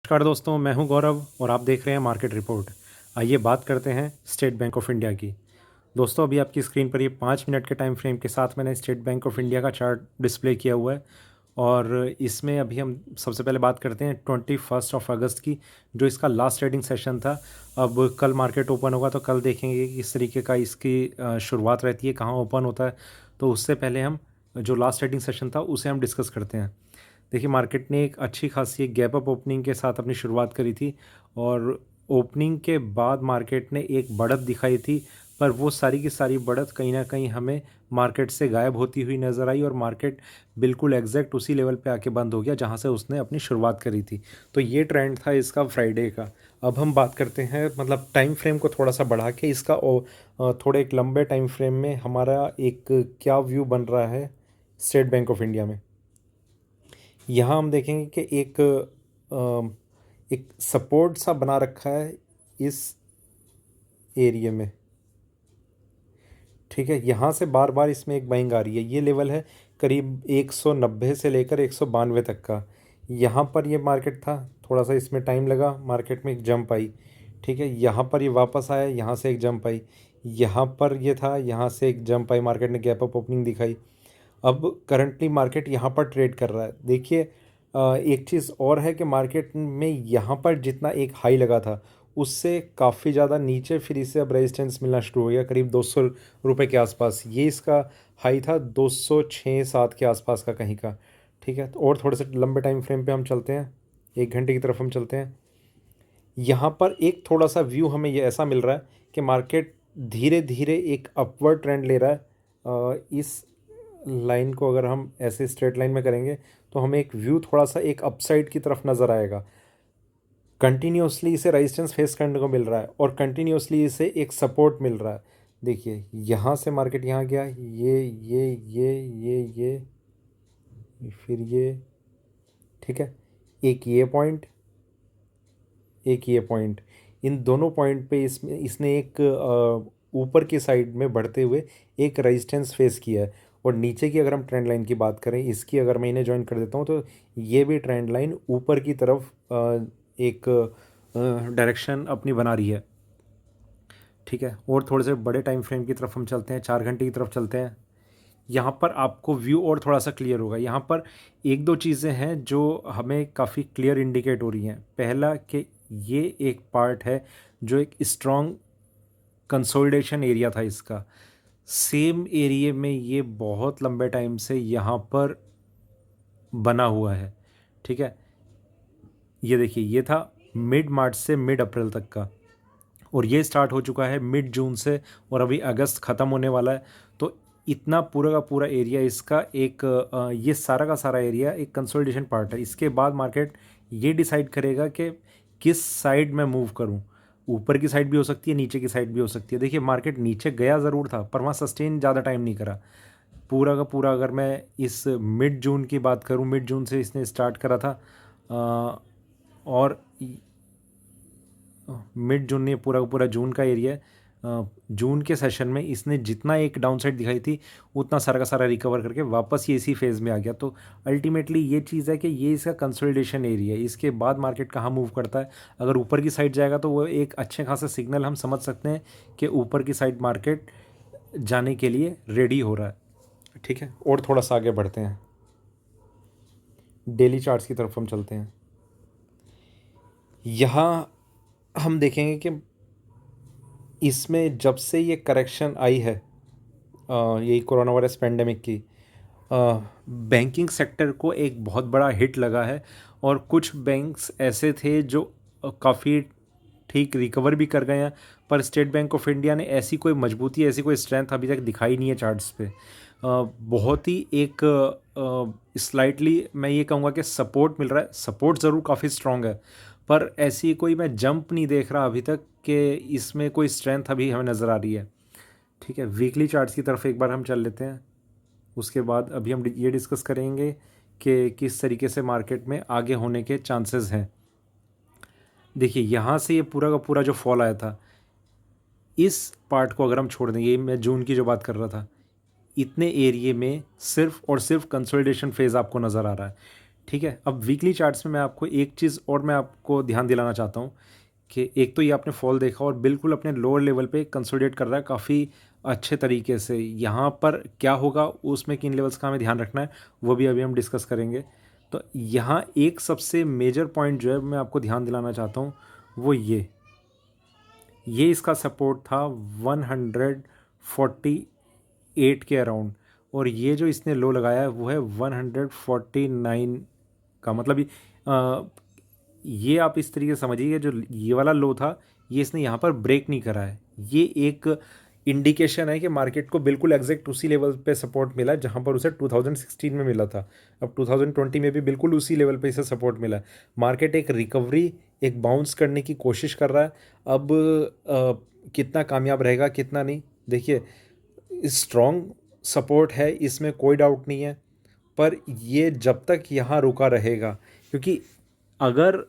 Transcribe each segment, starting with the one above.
नमस्कार दोस्तों, मैं हूं गौरव और आप देख रहे हैं मार्केट रिपोर्ट। आइए बात करते हैं स्टेट बैंक ऑफ इंडिया की। दोस्तों, अभी आपकी स्क्रीन पर ये 5 मिनट के टाइम फ्रेम के साथ मैंने स्टेट बैंक ऑफ इंडिया का चार्ट डिस्प्ले किया हुआ है। और इसमें अभी हम सबसे पहले बात करते हैं 21 अगस्त की, जो इसका लास्ट ट्रेडिंग सेशन था। अब कल मार्केट ओपन होगा तो कल देखेंगे कि किस तरीके का इसकी शुरुआत रहती है, कहाँ ओपन होता है। तो उससे पहले हम जो लास्ट ट्रेडिंग सेशन था उसे हम डिस्कस करते हैं। देखिए, मार्केट ने एक अच्छी खासी एक गैप अप ओपनिंग के साथ अपनी शुरुआत करी थी और ओपनिंग के बाद मार्केट ने एक बढ़त दिखाई थी, पर वो सारी की सारी बढ़त कहीं ना कहीं हमें मार्केट से गायब होती हुई नज़र आई और मार्केट बिल्कुल एग्जैक्ट उसी लेवल पे आके बंद हो गया जहाँ से उसने अपनी शुरुआत करी थी। तो ये ट्रेंड था इसका फ्राइडे का। अब हम बात करते हैं, मतलब टाइम फ्रेम को थोड़ा सा बढ़ा के इसका थोड़े एक लंबे टाइम फ्रेम में हमारा एक क्या व्यू बन रहा है स्टेट बैंक ऑफ इंडिया में। यहाँ हम देखेंगे कि एक सपोर्ट सा बना रखा है इस एरिया में। ठीक है, यहाँ से बार बार इसमें एक बाइंग आ रही है। ये लेवल है करीब 190 से लेकर 192 तक का। यहाँ पर ये मार्केट था, थोड़ा सा इसमें टाइम लगा, मार्केट में एक जंप आई। ठीक है, यहाँ पर ये वापस आया, यहाँ से एक जंप आई। यहाँ पर ये था, यहाँ से एक जंप आई, मार्केट ने गैप अप ओपनिंग दिखाई। अब करंटली मार्केट यहाँ पर ट्रेड कर रहा है। देखिए, एक चीज़ और है कि मार्केट में यहाँ पर जितना एक हाई लगा था उससे काफ़ी ज़्यादा नीचे फिर इसे अब रेजिस्टेंस मिलना शुरू हो गया, करीब 200 रुपये के आसपास। ये इसका हाई था 206-7 के आसपास का कहीं का। ठीक है, तो और थोड़े से लंबे टाइम फ्रेम पे हम चलते हैं, 1 घंटे की तरफ हम चलते हैं। यहाँ पर एक थोड़ा सा व्यू हमें ये ऐसा मिल रहा है कि मार्केट धीरे धीरे एक अपवर्ड ट्रेंड ले रहा है। इस लाइन को अगर हम ऐसे स्ट्रेट लाइन में करेंगे तो हमें एक व्यू थोड़ा सा एक अपसाइड की तरफ नज़र आएगा। कंटिन्यूसली इसे रेजिस्टेंस फेस करने को मिल रहा है और कंटिन्यूसली इसे एक सपोर्ट मिल रहा है। देखिए, यहाँ से मार्केट यहाँ गया, फिर ये। ठीक है, एक ये पॉइंट, एक ये पॉइंट, इन दोनों पॉइंट पे इसमें इसने एक ऊपर की साइड में बढ़ते हुए एक रेजिस्टेंस फेस किया है। और नीचे की अगर हम ट्रेंड लाइन की बात करें, इसकी अगर मैं इन्हें ज्वाइन कर देता हूँ तो ये भी ट्रेंड लाइन ऊपर की तरफ एक डायरेक्शन अपनी बना रही है। ठीक है, और थोड़े से बड़े टाइम फ्रेम की तरफ हम चलते हैं, 4 घंटे की तरफ चलते हैं। यहाँ पर आपको व्यू और थोड़ा सा क्लियर होगा। यहाँ पर एक दो चीज़ें हैं जो हमें काफ़ी क्लियर इंडिकेट हो रही हैं। पहला कि ये एक पार्ट है जो एक स्ट्रॉन्ग कंसोलिडेशन एरिया था इसका। सेम एरिया में ये बहुत लंबे टाइम से यहाँ पर बना हुआ है। ठीक है, ये देखिए, ये था मिड मार्च से मिड अप्रैल तक का, और ये स्टार्ट हो चुका है मिड जून से, और अभी अगस्त ख़त्म होने वाला है। तो इतना पूरा का पूरा एरिया इसका एक ये सारा का सारा एरिया एक कंसोलिडेशन पार्ट है। इसके बाद मार्केट ये डिसाइड करेगा कि किस साइड में मूव करूं। ऊपर की साइड भी हो सकती है, नीचे की साइड भी हो सकती है। देखिए, मार्केट नीचे गया ज़रूर था पर वहाँ सस्टेन ज़्यादा टाइम नहीं करा। पूरा का पूरा अगर मैं इस मिड जून की बात करूं, मिड जून से इसने स्टार्ट करा था, और मिड जून ने पूरा का पूरा जून का एरिया है। जून के सेशन में इसने जितना एक डाउन साइड दिखाई थी उतना सारा का सारा रिकवर करके वापस ये इसी फेज़ में आ गया। तो अल्टीमेटली ये चीज़ है कि ये इसका कंसोलिडेशन एरिया है। इसके बाद मार्केट कहाँ मूव करता है, अगर ऊपर की साइड जाएगा तो वो एक अच्छे खासा सिग्नल हम समझ सकते हैं कि ऊपर की साइड मार्केट जाने के लिए रेडी हो रहा है। ठीक है, और थोड़ा सा आगे बढ़ते हैं, डेली चार्ट्स की तरफ हम चलते हैं। यहाँ हम देखेंगे कि इसमें जब से ये करेक्शन आई है, यही कोरोना वायरस पेंडेमिक की, बैंकिंग सेक्टर को एक बहुत बड़ा हिट लगा है। और कुछ बैंक्स ऐसे थे जो काफ़ी ठीक रिकवर भी कर गए हैं, पर स्टेट बैंक ऑफ इंडिया ने ऐसी कोई मजबूती, ऐसी कोई स्ट्रेंथ अभी तक दिखाई नहीं है चार्ट्स पे। बहुत ही एक स्लाइटली मैं ये कहूँगा कि सपोर्ट मिल रहा है। सपोर्ट ज़रूर काफ़ी स्ट्रॉन्ग है, पर ऐसी कोई मैं जंप नहीं देख रहा अभी तक कि इसमें कोई स्ट्रेंथ अभी हमें नज़र आ रही है। ठीक है, वीकली चार्ट्स की तरफ एक बार हम चल लेते हैं। उसके बाद अभी हम ये डिस्कस करेंगे कि किस तरीके से मार्केट में आगे होने के चांसेस हैं। देखिए, यहाँ से ये पूरा का पूरा जो फॉल आया था, इस पार्ट को अगर हम छोड़ देंगे, मैं जून की जो बात कर रहा था, इतने एरिए में सिर्फ और सिर्फ कंसोलिडेशन फेज़ आपको नज़र आ रहा है। ठीक है। अब वीकली चार्ट्स में मैं आपको एक चीज़ और मैं आपको ध्यान दिलाना चाहता हूँ कि एक तो ये आपने फॉल देखा और बिल्कुल अपने लोअर लेवल पे कंसोलिडेट कर रहा है काफ़ी अच्छे तरीके से। यहाँ पर क्या होगा, उसमें किन लेवल्स का हमें ध्यान रखना है, वो भी अभी हम डिस्कस करेंगे। तो यहाँ एक सबसे मेजर पॉइंट जो है मैं आपको ध्यान दिलाना चाहता हूँ, वो ये इसका सपोर्ट था 148 के अराउंड, और ये जो इसने लो लगाया है वो है 149 का। मतलब ये आप इस तरीके से समझिए, जो ये वाला लो था ये इसने यहाँ पर ब्रेक नहीं करा है। ये एक इंडिकेशन है कि मार्केट को बिल्कुल एग्जैक्ट उसी लेवल पे सपोर्ट मिला है जहाँ पर उसे 2016 में मिला था। अब 2020 में भी बिल्कुल उसी लेवल पे इसे सपोर्ट मिला है। मार्केट एक रिकवरी, एक बाउंस करने की कोशिश कर रहा है। अब कितना कामयाब रहेगा कितना नहीं, देखिए स्ट्रॉन्ग सपोर्ट है, इसमें कोई डाउट नहीं है। पर ये जब तक यहाँ रुका रहेगा, क्योंकि अगर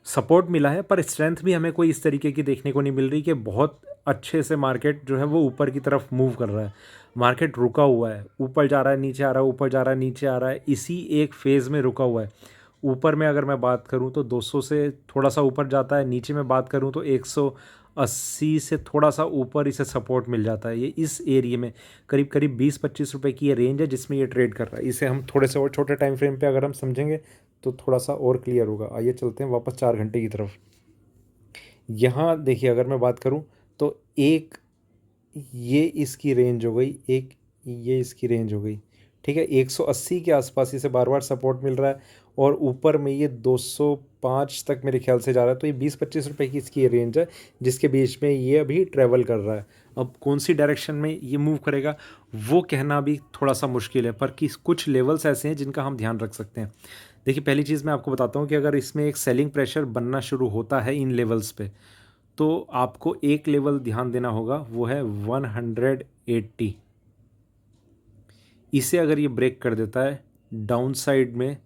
सपोर्ट मिला है पर स्ट्रेंथ भी हमें कोई इस तरीके की देखने को नहीं मिल रही कि बहुत अच्छे से मार्केट जो है वो ऊपर की तरफ मूव कर रहा है। मार्केट रुका हुआ है, ऊपर जा रहा है नीचे आ रहा है, ऊपर जा रहा है नीचे आ रहा है, इसी एक फेज़ में रुका हुआ है। ऊपर में अगर मैं बात करूं तो 200 से थोड़ा सा ऊपर जाता है, नीचे में बात करूं तो 180 से थोड़ा सा ऊपर इसे सपोर्ट मिल जाता है। ये इस एरिया में करीब करीब 20-25 रुपए की ये रेंज है जिसमें ये ट्रेड कर रहा है। इसे हम थोड़े से और छोटे टाइम फ्रेम पे अगर हम समझेंगे तो थोड़ा सा और क्लियर होगा। आइए चलते हैं वापस 4 घंटे की तरफ। यहाँ देखिए अगर मैं बात करूँ तो एक ये इसकी रेंज हो गई, एक ये इसकी रेंज हो गई, ठीक है। 180 के आसपास इसे बार बार सपोर्ट मिल रहा है, और ऊपर में ये 205 तक मेरे ख्याल से जा रहा है। तो ये 20-25 रुपए की इसकी रेंज है जिसके बीच में ये अभी ट्रैवल कर रहा है। अब कौन सी डायरेक्शन में ये मूव करेगा वो कहना भी थोड़ा सा मुश्किल है, पर कुछ लेवल्स ऐसे हैं जिनका हम ध्यान रख सकते हैं। देखिए पहली चीज़ मैं आपको बताता हूँ कि अगर इसमें एक सेलिंग प्रेशर बनना शुरू होता है इन लेवल्स पे, तो आपको एक लेवल ध्यान देना होगा, वो है 180। इसे अगर ये ब्रेक कर देता है डाउन साइड में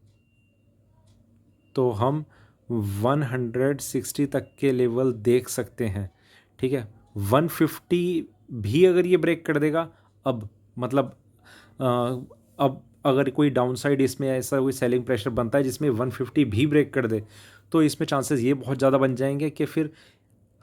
तो हम 160 तक के लेवल देख सकते हैं, ठीक है। 150 भी अगर ये ब्रेक कर देगा, अब मतलब अब अगर कोई डाउन साइड इसमें ऐसा कोई सेलिंग प्रेशर बनता है जिसमें 150 भी ब्रेक कर दे, तो इसमें चांसेस ये बहुत ज़्यादा बन जाएंगे कि फिर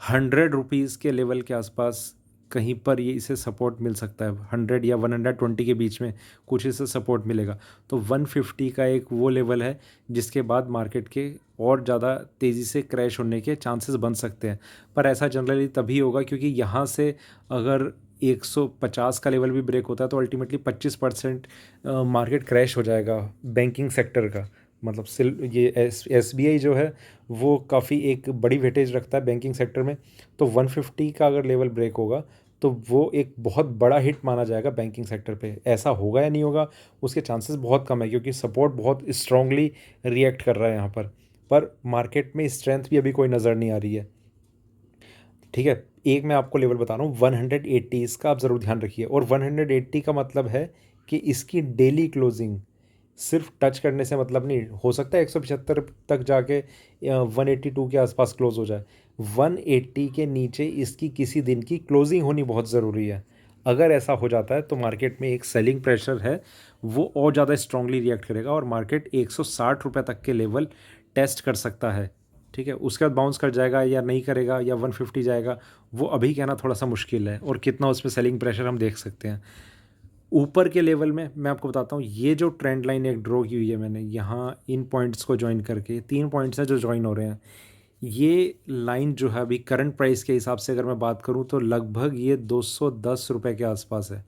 100 रुपीज़ के लेवल के आसपास कहीं पर ये इसे सपोर्ट मिल सकता है। 100 या 120 के बीच में कुछ इसे सपोर्ट मिलेगा। तो 150 का एक वो लेवल है जिसके बाद मार्केट के और ज़्यादा तेज़ी से क्रैश होने के चांसेस बन सकते हैं। पर ऐसा जनरली तभी होगा क्योंकि यहाँ से अगर 150 का लेवल भी ब्रेक होता है तो अल्टीमेटली 25% मार्केट क्रैश हो जाएगा बैंकिंग सेक्टर का। मतलब ये SBI जो है वो काफ़ी एक बड़ी वेटेज रखता है बैंकिंग सेक्टर में। तो 150 का अगर लेवल ब्रेक होगा तो वो एक बहुत बड़ा हिट माना जाएगा बैंकिंग सेक्टर पे। ऐसा होगा या नहीं होगा उसके चांसेस बहुत कम है क्योंकि सपोर्ट बहुत स्ट्रांगली रिएक्ट कर रहा है यहाँ पर मार्केट में स्ट्रेंथ भी अभी कोई नज़र नहीं आ रही है, ठीक है। एक मैं आपको लेवल बता रहा हूँ 180, इसका आप ज़रूर ध्यान रखिए। और 180 का मतलब है कि इसकी डेली क्लोजिंग सिर्फ टच करने से मतलब नहीं, हो सकता है 175 तक जाके 182 के आसपास क्लोज हो जाए। 180 के नीचे इसकी किसी दिन की क्लोजिंग होनी बहुत ज़रूरी है। अगर ऐसा हो जाता है तो मार्केट में एक सेलिंग प्रेशर है वो और ज़्यादा स्ट्रांगली रिएक्ट करेगा और मार्केट 160 रुपये तक के लेवल टेस्ट कर सकता है, ठीक है। उसके बाद बाउंस कर जाएगा या नहीं करेगा या 150 जाएगा, वो अभी कहना थोड़ा सा मुश्किल है। और कितना उसमें सेलिंग प्रेशर हम देख सकते हैं। ऊपर के लेवल में मैं आपको बताता हूँ, ये जो ट्रेंड लाइन एक ड्रॉ की हुई है मैंने यहाँ इन पॉइंट्स को ज्वाइन करके, 3 पॉइंट्स हैं जो ज्वाइन हो रहे हैं। ये लाइन जो है अभी करंट प्राइस के हिसाब से अगर मैं बात करूँ तो लगभग ये 210 रुपये के आसपास है।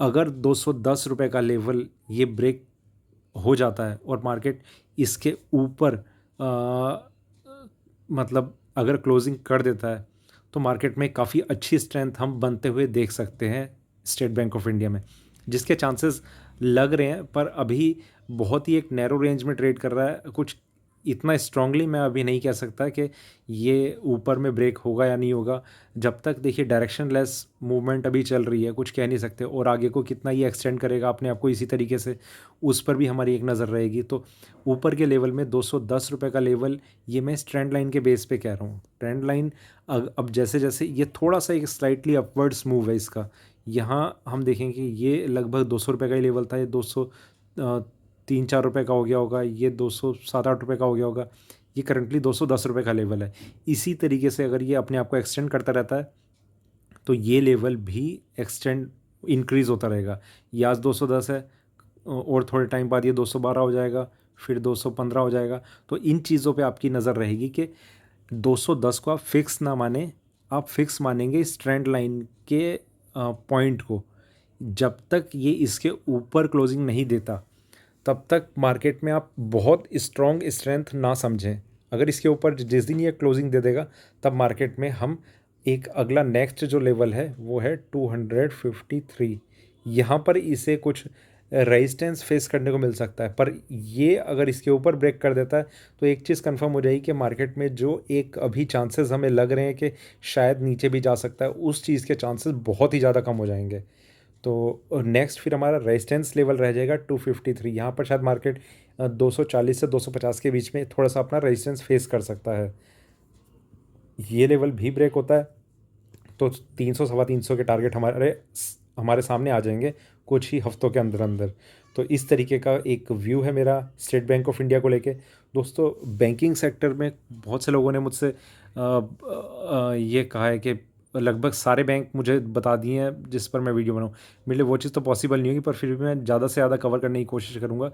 अगर 210 रुपये का लेवल ये ब्रेक हो जाता है और मार्केट इसके ऊपर मतलब अगर क्लोजिंग कर देता है तो मार्केट में काफ़ी अच्छी स्ट्रेंथ हम बनते हुए देख सकते हैं स्टेट बैंक ऑफ इंडिया में, जिसके चांसेस लग रहे हैं। पर अभी बहुत ही एक नैरो रेंज में ट्रेड कर रहा है। कुछ इतना स्ट्रांगली मैं अभी नहीं कह सकता कि ये ऊपर में ब्रेक होगा या नहीं होगा। जब तक देखिए डायरेक्शन लेस मूवमेंट अभी चल रही है, कुछ कह नहीं सकते। और आगे को कितना ये एक्सटेंड करेगा अपने आप को इसी तरीके से, उस पर भी हमारी एक नज़र रहेगी। तो ऊपर के लेवल में 210 रुपये का लेवल, ये मैं इस ट्रेंड लाइन के बेस पे कह रहा हूँ। ट्रेंड लाइन अब जैसे जैसे ये थोड़ा सा एक स्लाइटली अपवर्ड्स मूव है इसका, यहाँ हम देखें कि ये लगभग 200 रुपये का ही लेवल था, ये 200 3-4 रुपये का हो गया होगा, ये 207-8 रुपये का हो गया होगा, ये करंटली 210 रुपये का लेवल है। इसी तरीके से अगर ये अपने आप को एक्सटेंड करता रहता है तो ये लेवल भी एक्सटेंड इंक्रीज़ होता रहेगा। ये आज 210 है और थोड़े टाइम बाद ये 212 हो जाएगा, फिर 215 हो जाएगा। तो इन चीज़ों पे आपकी नज़र रहेगी कि 210 को आप फिक्स ना माने, आप फिक्स मानेंगे इस ट्रेंड लाइन के पॉइंट को। जब तक ये इसके ऊपर क्लोजिंग नहीं देता तब तक मार्केट में आप बहुत स्ट्रॉन्ग स्ट्रेंथ ना समझें। अगर इसके ऊपर जिस दिन ये क्लोजिंग दे देगा तब मार्केट में हम एक अगला नेक्स्ट जो लेवल है वो है 253। यहाँ पर इसे कुछ रेजिस्टेंस फेस करने को मिल सकता है, पर ये अगर इसके ऊपर ब्रेक कर देता है तो एक चीज़ कंफर्म हो जाएगी कि मार्केट में जो एक अभी चांसेस हमें लग रहे हैं कि शायद नीचे भी जा सकता है, उस चीज़ के चांसेस बहुत ही ज़्यादा कम हो जाएंगे। तो नेक्स्ट फिर हमारा रेजिस्टेंस लेवल रह जाएगा 253। यहाँ पर शायद मार्केट 240 से 250 के बीच में थोड़ा सा अपना रेजिस्टेंस फेस कर सकता है। ये लेवल भी ब्रेक होता है तो 300 सवा 300 के टारगेट हमारे सामने आ जाएंगे कुछ ही हफ्तों के अंदर अंदर। तो इस तरीके का एक व्यू है मेरा स्टेट बैंक ऑफ इंडिया को लेके। दोस्तों, बैंकिंग सेक्टर में बहुत से लोगों ने मुझसे ये कहा है कि लगभग सारे बैंक मुझे बता दिए हैं जिस पर मैं वीडियो बनाऊँ। मेरे लिए वो चीज़ तो पॉसिबल नहीं होगी, पर फिर भी मैं ज़्यादा से ज़्यादा कवर करने की कोशिश करूँगा,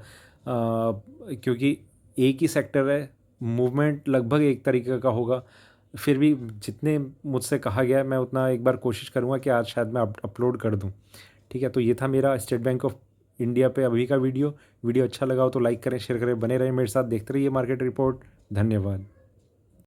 क्योंकि एक ही सेक्टर है, मूवमेंट लगभग एक तरीके का होगा। फिर भी जितने मुझसे कहा गया है मैं उतना एक बार कोशिश करूँगा कि आज शायद मैं अपलोड कर दूँ। ठीक है, तो ये था मेरा स्टेट बैंक ऑफ इंडिया पे अभी का वीडियो। वीडियो अच्छा लगा हो तो लाइक करें, शेयर करें, बने रहें मेरे साथ, देखते रहिए मार्केट रिपोर्ट। धन्यवाद।